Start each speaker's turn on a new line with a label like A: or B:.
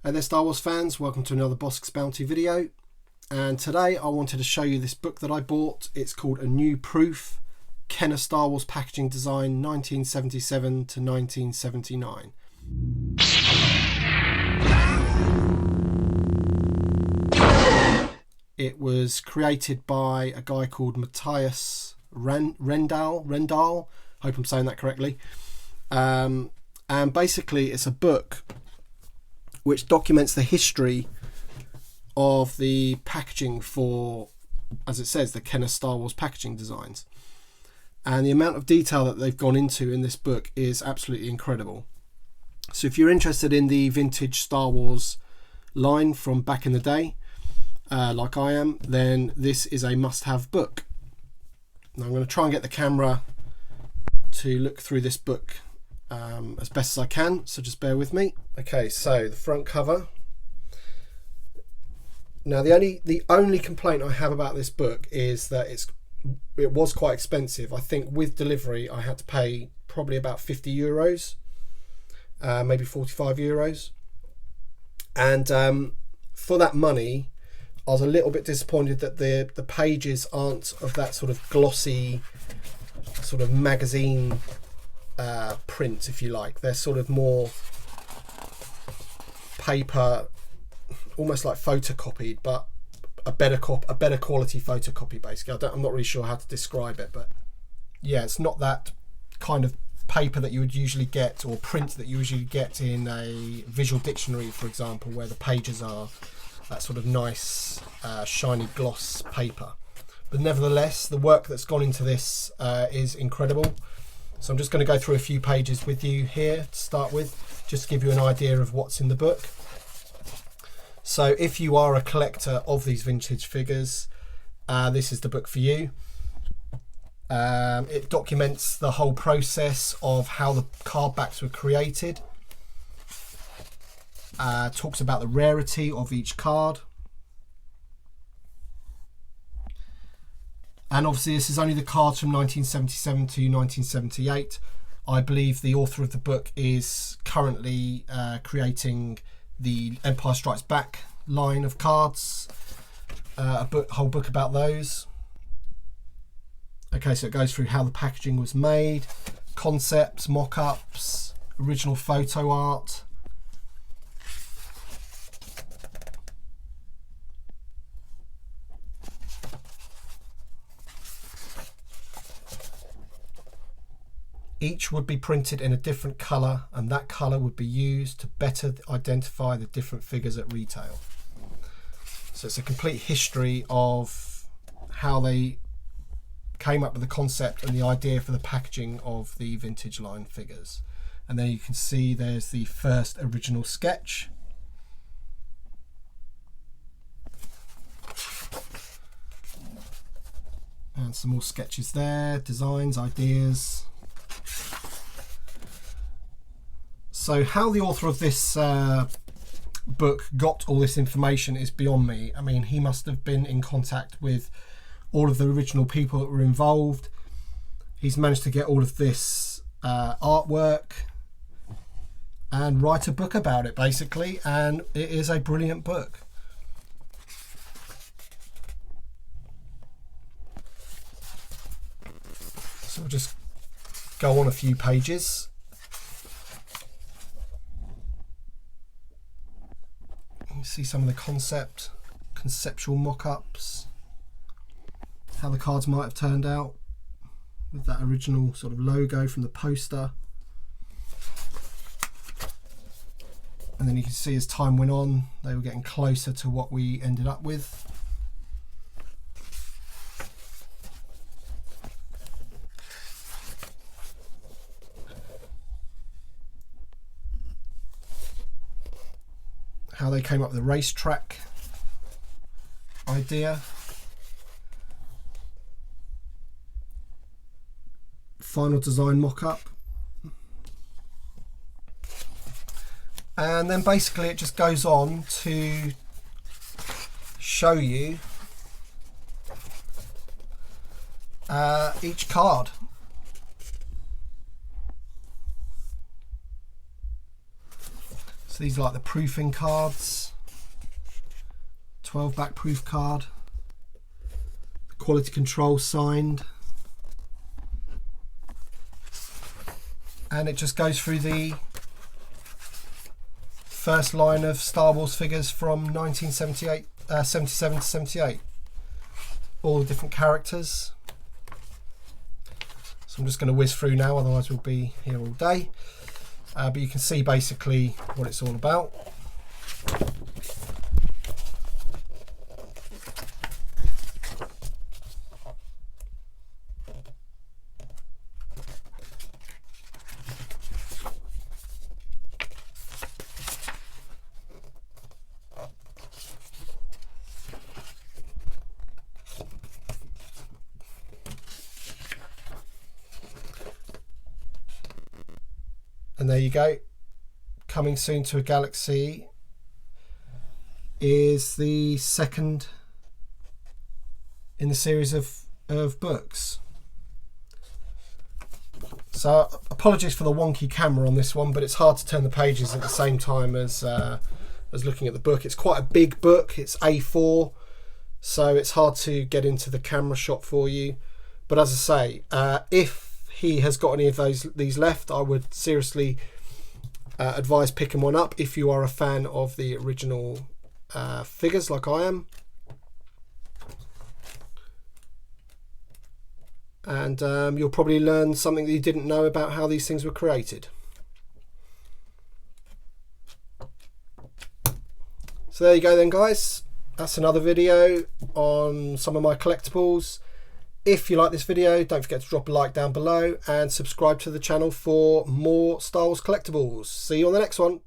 A: Hey there Star Wars fans, welcome to another Bosk's Bounty video, and today I wanted to show you this book that I bought. It's called A New Proof, Kenner Star Wars Packaging Design 1977 to 1979. It was created by a guy called Mattias Rendahl, hope I'm saying that correctly, and basically it's a book which documents the history of the packaging for, as it says, the Kenner Star Wars packaging designs. And the amount of detail that they've gone into in this book is absolutely incredible. So if you're interested in the vintage Star Wars line from back in the day, like I am, then this is a must-have book. Now I'm going to try and get the camera to look through this book as best as I can, so just bear with me. Okay, so the front cover. Now the only complaint I have about this book is that it was quite expensive. I think with delivery I had to pay probably about 50 euros, maybe 45 euros, and for that money I was a little bit disappointed that the pages aren't of that sort of glossy sort of magazine print, if you like. They're sort of more paper, almost like photocopied, but a better quality photocopy basically. I'm not really sure how to describe it, but yeah, it's not that kind of paper that you would usually get, or print that you usually get in a visual dictionary, for example, where the pages are that sort of nice shiny gloss paper. But nevertheless, the work that's gone into this is incredible. So I'm just going to go through a few pages with you here to start with, just to give you an idea of what's in the book. So if you are a collector of these vintage figures, this is the book for you. It documents the whole process of how the card backs were created. Talks about the rarity of each card. And obviously this is only the cards from 1977 to 1978. I believe the author of the book is currently creating the Empire Strikes Back line of cards, whole book about those. Okay, so it goes through how the packaging was made, concepts, mock-ups, original photo art. Each would be printed in a different colour, and that colour would be used to better identify the different figures at retail. So it's a complete history of how they came up with the concept and the idea for the packaging of the vintage line figures. And then you can see there's the first original sketch. And some more sketches there, designs, ideas. So how the author of this book got all this information is beyond me. I mean, he must have been in contact with all of the original people that were involved. He's managed to get all of this artwork and write a book about it, basically, and it is a brilliant book. So we'll just go on a few pages. You see some of the conceptual mock-ups, how the cards might have turned out with that original sort of logo from the poster. And then you can see as time went on, they were getting closer to what we ended up with. How they came up with the racetrack idea. Final design mock-up. And then basically it just goes on to show you each card. So these are like the proofing cards, 12 back proof card, quality control signed, and it just goes through the first line of Star Wars figures from 1978, 77 to 78. All the different characters. So I'm just going to whiz through now, otherwise we'll be here all day. But you can see basically what it's all about. And there you go. Coming soon to a galaxy is the second in the series of books. So apologies for the wonky camera on this one, but it's hard to turn the pages at the same time as looking at the book. It's quite a big book. It's A4, so it's hard to get into the camera shot for you. But as I say, if he has got any of these left, I would seriously advise picking one up if you are a fan of the original figures like I am. And you'll probably learn something that you didn't know about how these things were created. So there you go then, guys. That's another video on some of my collectibles. If you like this video, don't forget to drop a like down below and subscribe to the channel for more Star Wars collectibles. See you on the next one.